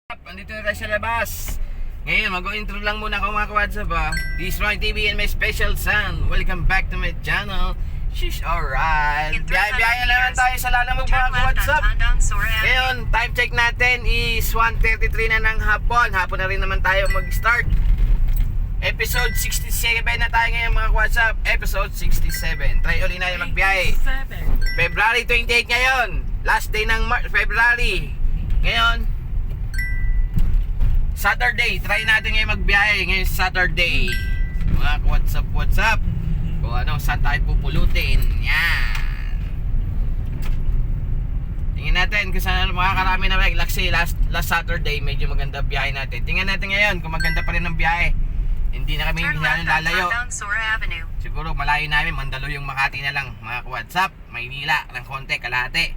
Andito na tayo sa labas. Ngayon, mag-intro lang muna ako mga ka-WhatsApp ha. This is Roy TV and my special son. Welcome back to my channel. She's alright. Biyaya naman tayo sa Lalamog mga ka-WhatsApp. Ngayon, time check natin is 1:33 na ng hapon. Hapon na rin naman tayo mag-start. Episode 67 na tayo ngayon mga ka-WhatsApp. Episode 67. Try ulit na yung magbiyahe. February 28 ngayon. Last day ng February. Ngayon, Saturday, try natin ngayon magbiyahe ngayon Saturday. Mga WhatsApp. Kung ano, saan tayo pupulutin. Yan. Tingnan natin kung saan makakarami na like say last Saturday, medyo maganda biyahe natin. Tingnan natin ngayon kung maganda pa rin ang biyahe. Hindi na kami lalayo. Siguro malayo namin, Mandaluyong, Makati na lang. Mga WhatsApp, Maynila ng konti, kalahati.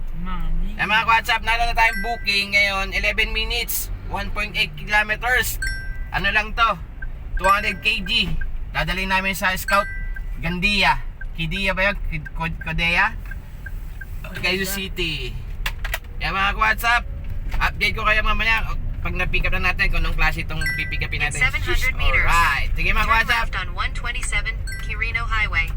Mga WhatsApp, naroon na tayong booking ngayon, 11 minutes. 1.8 kilometers. Ano lang to? 200 kg. Dadalhin namin sa Scout Gandia. Kidia ba yun? Kodea? Quezon City. Yan mga WhatsApp. Update ko kayo mamaya pag na-pick up na natin kung anong klase itong pipick upin natin. 700 meters. Alright. Sige mga WhatsApp. Turn left on 127 Quirino Highway.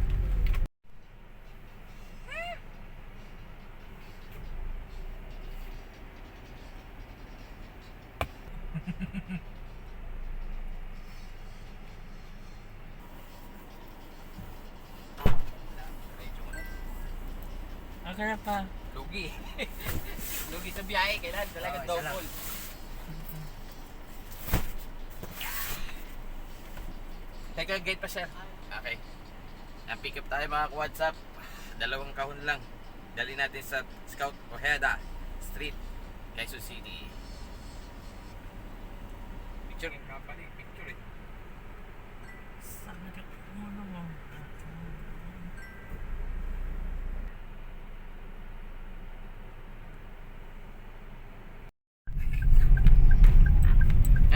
Akala pa. Lugi. Lugi sa biyahe. Kailangan talaga double. Teka, gate pa sir. Okay. Na-pick up tayo mga WhatsApp. 2 kahon lang. Dali natin sa Scout Ojeda Street, Quezon City. Picture. Picture eh. Sana ka mo naman.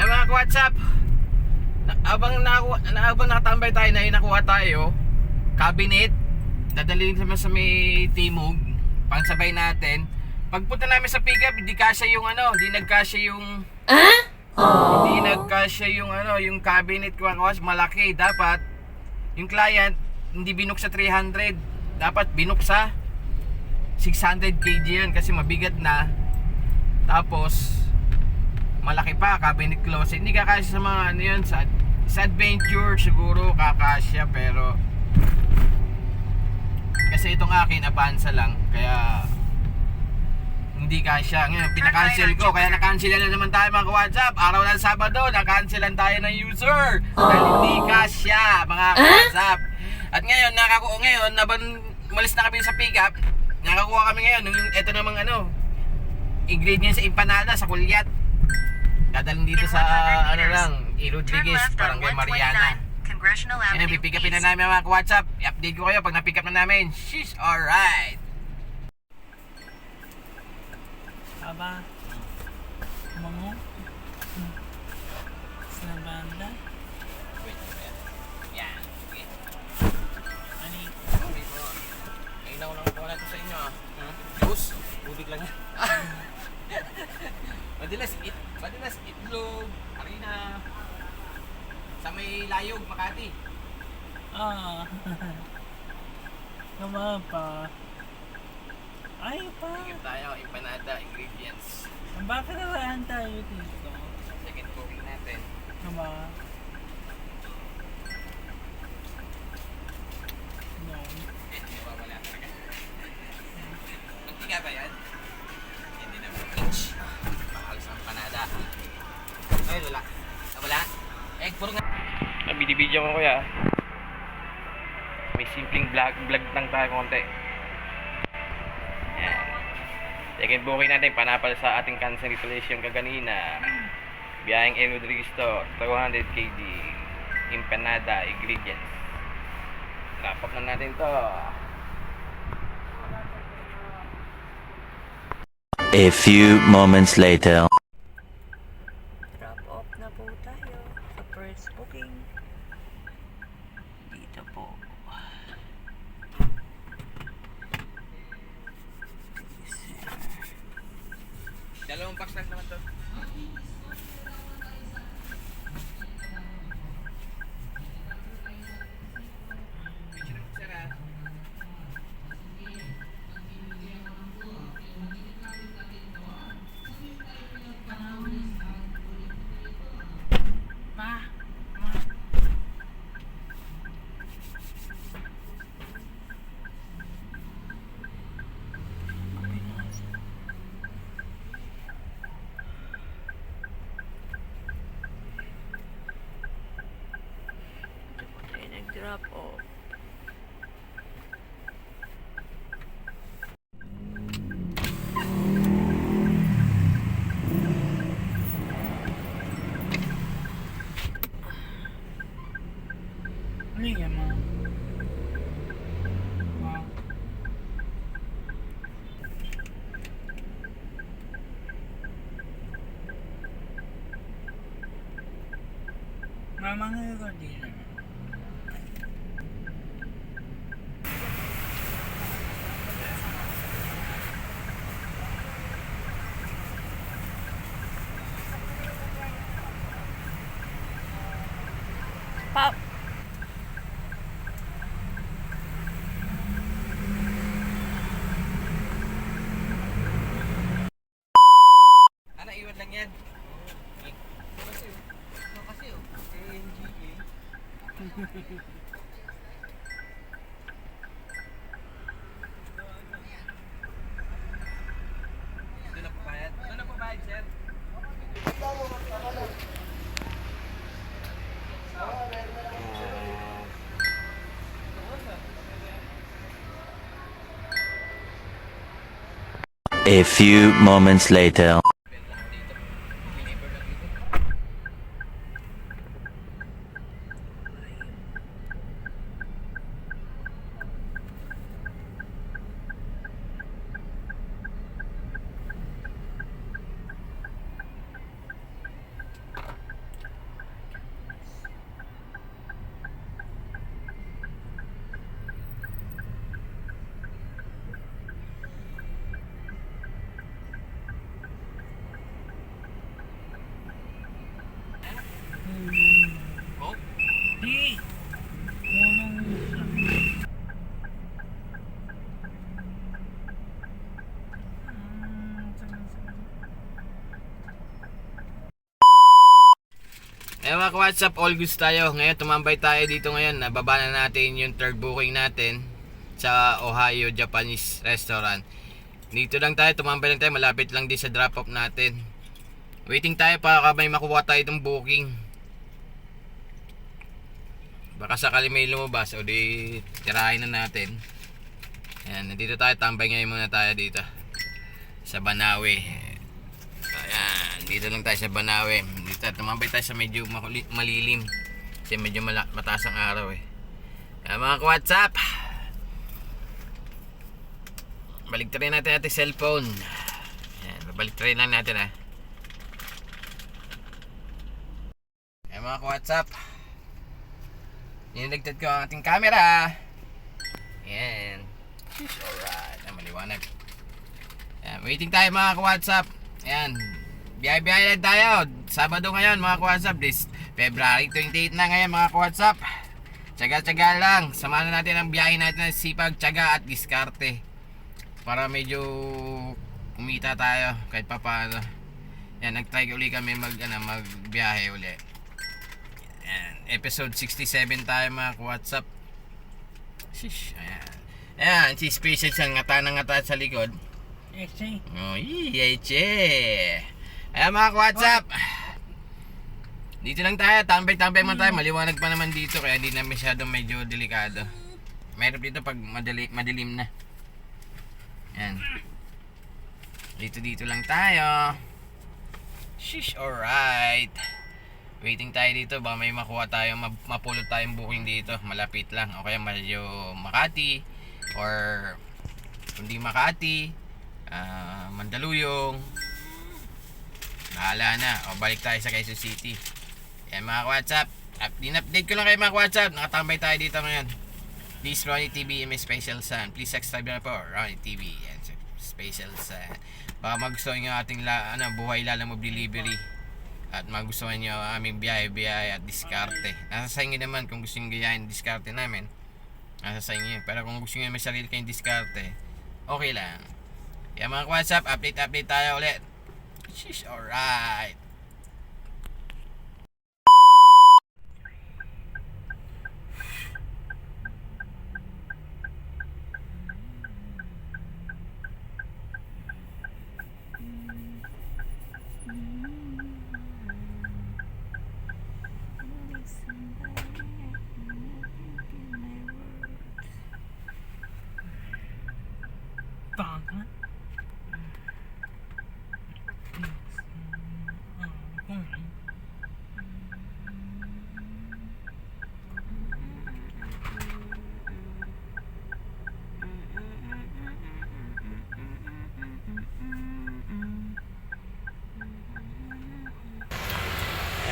Mga WhatsApp, habang nakatambay tayo na nakuha tayo cabinet, dadalhin naman sa may Timog, pangsabay natin. Pagpunta namin sa pick up, hindi kasya yung hindi nagkasya yung hindi nagkasya yung yung cabinet ko, malaki. Dapat yung client hindi binuk sa 300, dapat binuk sa 600 kg yun kasi mabigat na. Tapos malaki pa, cabinet closet. Hindi kakasya sa mga yun, sa adventure siguro kakasya, pero kasi itong akin Avanza lang, kaya hindi kasya. Ngayon pinakancel ko, kaya nakancelan na naman tayo mga WhatsApp. Araw ng Sabado, nakancelan tayo ng user dahil hindi kasya mga WhatsApp. At ngayon malis na kami sa pick up, nakakuha kami ngayon yung ito namang ingredients sa empanada sa kulyat. Dadalhin dito sa E. Rodriguez, Barangay Mariana. Congressional Yan, Avenue pipick upin na East. namin mga WhatsApp. I-update ko kayo pag na-pick up na namin. She's alright. Aba. Mango. Sa banda. Yan. Okay. Ani. Ngayon lang po natin sa inyo. Juice. Tubig lang yan. Madalas itlog, harina. Sa may Layog, Makati. Naman pa. Ay pa. Tingin tayo, empanada, ingredients. Bakit naman tayo dito? Second cooking natin. Naman. No. Hindi ba wala talaga? Magtiga ba yan? Hindi na peach. Mahal sa empanada. Ay, wala. Wala? Puro nga. Nabidibidyo ko kuya. May simpleng vlog lang tayo konti. Yan. Second booking natin, panapal sa ating cancellation kaganina. Biyaheng E. Rodriguez to, 200 kg. Empanada, ingredients. Wrap up na natin to. A few moments later. Drop off na po tayo sa first booking. Dito po. Dalawang box lang naman to. Drop off. Ano yan, ma? Ma? Mama nga yung gardina. Pop! Ano, iwan lang yan. Doon na po bayad. Doon na po bayad, sir. A few moments later. Oh? Di! Unang isa. Eh mga ka-WhatsApp, all goods tayo. Ngayon tumambay tayo dito ngayon. Nababa na natin yung third booking natin sa Ohio Japanese Restaurant. Dito lang tayo, tumambay lang tayo. Malapit lang din sa drop off natin. Waiting tayo para may makuha tayo itong booking. Baka sakali may lumabas o di tirahin na natin. Ayan, nandito tayo. Tambay ngayon muna tayo dito sa Banawe. Ayan, dito lang tayo sa Banawe. Dito tumambay tayo sa medyo malilim. Kasi medyo mataas ang araw eh. Ayan, mga ka-WhatsApp, balik rin natin ating cellphone. Ayan, balik rin lang natin ah. Ayan mga ka-WhatsApp, niligtad ko ang ating camera. Ayan. Alright, maliwanag. Ayan, waiting tayo mga ka-WhatsApp. Ayan, biyahe-biyahe lang tayo. Sabado ngayon mga ka-WhatsApp. This February 28 na ngayon mga ka-WhatsApp. Tsaga-tsaga lang. Samahan natin ang biyahe natin ng sipag, tsaga at diskarte. Para medyo kumita tayo kahit pa paano. Ayan, nag-try uli kami magbiyahe uli. Ayan, episode 67 tayo mga ka-WhatsApp. Shish, ayan. Ayan, si Special sa ngata ng ngata sa likod. Ese. Oh, yeche. Ayan mga ka-WhatsApp, dito lang tayo, tambay-tambay man tayo. Maliwanag pa naman dito kaya hindi na masyadong medyo delikado. Meron dito pag madilim na. Ayan. Dito lang tayo. Shish, alright. Waiting tayo dito, baka may makuha tayo, mapulot tayong booking dito. Malapit lang, o kaya medyo Makati, or kundi Makati, Mandaluyong. Bahala na, o balik tayo sa Quezon City. Yan mga ka-WhatsApp, din-update ko lang kayo mga ka-WhatsApp. Nakatambay tayo dito ngayon. Please Ronnie TV and my special son. Please subscribe na po Ronnie TV and special son. Baka magustuhan nyo ating buhay Lalamove delivery. At magustuhan nyo aming biyahe at diskarte. Nasa sa inyo naman kung gusto nyo gayahin diskarte namin. Nasa sa inyo. Pero kung gusto nyo may sarili kayong diskarte, okay lang. Kaya mga ka-WhatsApp, update tayo ulit. Sheesh, alright.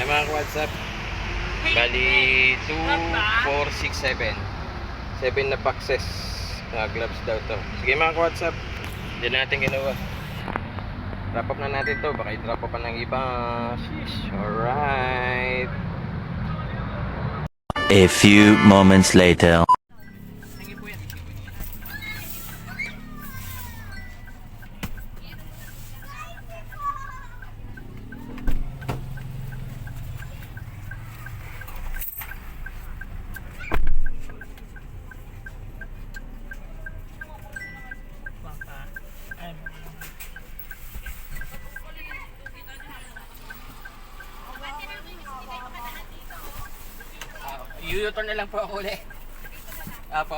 Ay mga WhatsApp. Bali 2, 4, 6, 7. 7 na boxes. Gloves daw to. Sige mga WhatsApp. Hindi natin ginawa. Drop up na natin to. Baka i-drop up pa ng iba. Sheesh. Alright. A few moments later. Baka. Ay, U-turn na lang po ako ulit. Apo.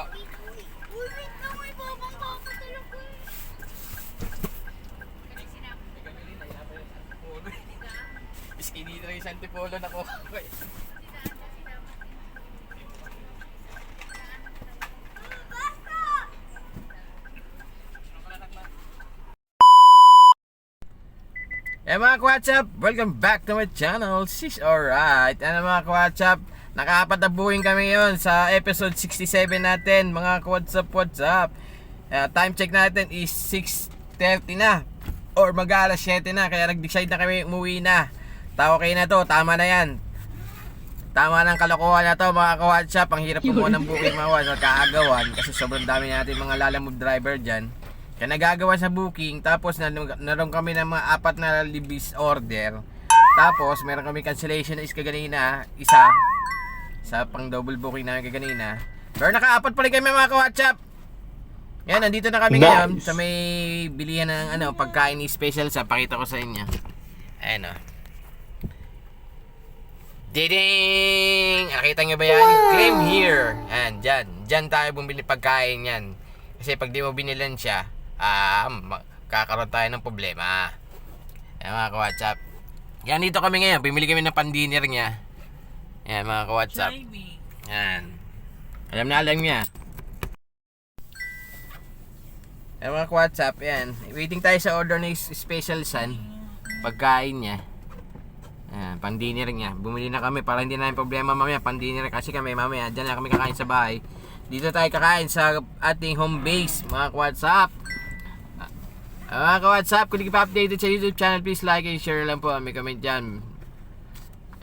Skinny na yung Santipolo na ko. Eh mga ka-WhatsApp, welcome back to my channel. She's alright. Ano mga ka-WhatsApp, nakaapat na buwing kami ngayon sa episode 67 natin. Mga ka-WhatsApp, what's up? Time check natin is 6:30 na or mag-alas 7 na, kaya nag-decide na kami umuwi na. Okay na to, tama na yan. Tama ng kalokohan na to mga ka-WhatsApp. Ang hirap kumuha ng booking mga WhatsApp, kaagawan kasi sobrang dami natin mga lalamove driver dyan. Kaya nagagawa sa booking, tapos naroon kami ng mga 4 na libis order. Tapos meron kami cancellation is kaganina, isa sa pang double booking namin kaganina. Pero naka-4 pa rin kami mga ka-WhatsApp. Yan, nandito na kami ngayon sa may bilihan ng pagkain ni special sa, pakita ko sa inyo. Ayan o. Diding! Nakita nyo ba yan? Claim here. Ayan, dyan tayo bumili pagkain yan. Kasi pag di mo binilan siya, kakaroon tayo ng problema. Yan mga ka-WhatsApp. Yan, dito kami ngayon. Bumili kami ng pan-dinner niya. Yan mga ka-WhatsApp. Yan. Alam niya. Yan mga ka-WhatsApp. Yan. Waiting tayo sa order ni Special Sun. Pagkain niya. Yan, pan-dinner niya. Bumili na kami para hindi na yung problema mamaya. Pan-dinner kasi kami mamaya. Diyan na kami kakain sa bahay. Dito tayo kakain sa ating home base mga ka-WhatsApp. Mga ka-WhatsApp, kung hindi pa updated sa YouTube channel, please like and share lang po. May comment dyan.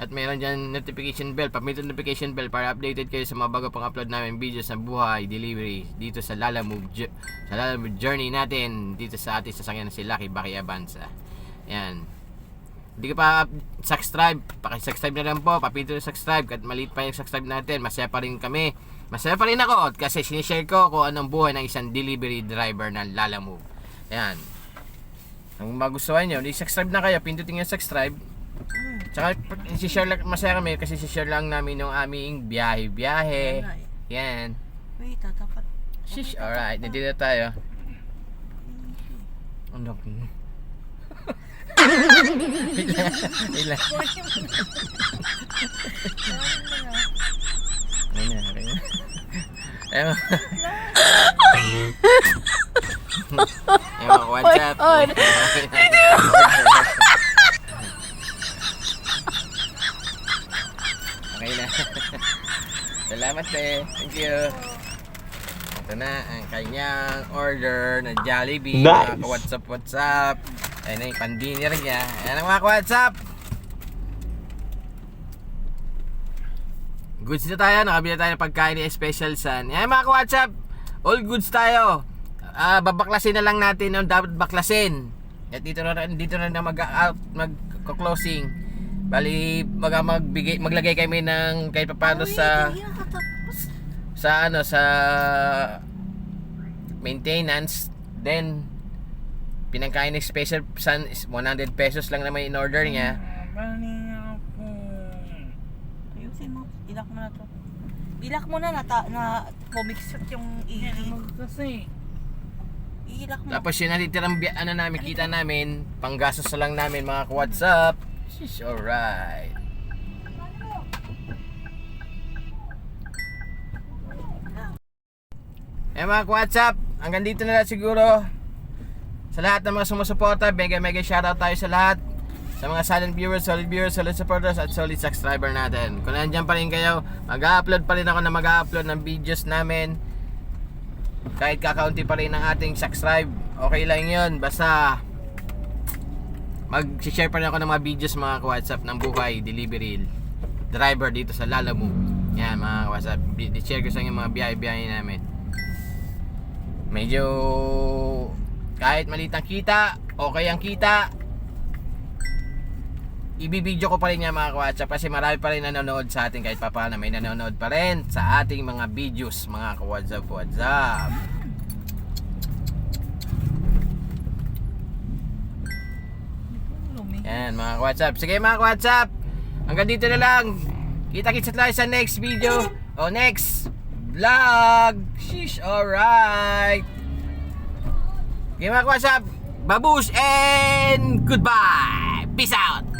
At meron dyan notification bell. Pag-meet notification bell para updated kayo sa mga bago pang upload namin videos na buhay, delivery dito sa Lalamove journey natin dito sa ating sasakyan na si Lucky Baki Avanza. Yan. Hindi ka pa subscribe, paki-subscribe na lang po. Papito na subscribe. At maliit pa yung subscribe natin, masaya pa rin kami. Masaya pa rin ako kasi sinishare ko kung anong buhay ng isang delivery driver ng Lalamove. Yan. Kung magustuhan nyo, subscribe na kayo, pindutin yung subscribe. Tsaka share lang, masaya kami kasi share lang namin yung aming biyahe. Yan. Wait, tatapat. Shish, alright, nandito tayo. Ano? Ilan. Ayun. What's up? Okay na. Salamat thank you. Ito na ang kanyang order na Jollibee. Nice. What's up? Ayun na yung pan-dinner niya. Ayan ang mga WhatsApp. Goods na tayo. Nakabila tayo ng pagkain ni Special Sun. Ayan mga WhatsApp. All goods tayo. Babaklasin na lang natin yung dapat baklasin. At dito na mag-closing. Bali maglagay kami ng kahit paano sa maintenance. Then pinangkain ng Special Sun is 100 pesos lang naman in order niya. Ayusin mo. Ilak mo na to. Ilak mo na pumixot yung kasi. ilak mo. Tapos yun natitirang namin, kita namin, panggastos na lang namin mga ka-WhatsApp. She's alright. Mga ka-WhatsApp, hanggang dito na lang siguro. Sa lahat ng mga sumusuporta, mega shoutout tayo sa lahat. Sa mga silent viewers, solid supporters at solid subscriber natin. Kung nandiyan pa rin kayo, mag-upload pa rin ako na mag-upload ng videos namin. Kahit kakaunti pa rin ang ating subscribe, okay lang yun. Basta mag-share pa rin ako ng mga videos mga ka-WhatsApp ng buhay, delivery, driver dito sa Lalamove. Yan mga ka-WhatsApp, share ko sa inyo mga biyahe-biyahe namin. Medyo kahit maliit ang kita, okay ang kita, ibibideo ko pa rin yan mga ka-WhatsApp kasi marami pa rin nanonood sa atin kahit pa paano may nanonood pa rin sa ating mga videos mga ka-WhatsApp. Yan mga ka-WhatsApp. Sige mga ka-WhatsApp, hanggang dito na lang. Kita-kits tayo sa next video o next vlog. Sheesh, alright. Okay mga ka-WhatsApp, babush and goodbye. Peace out.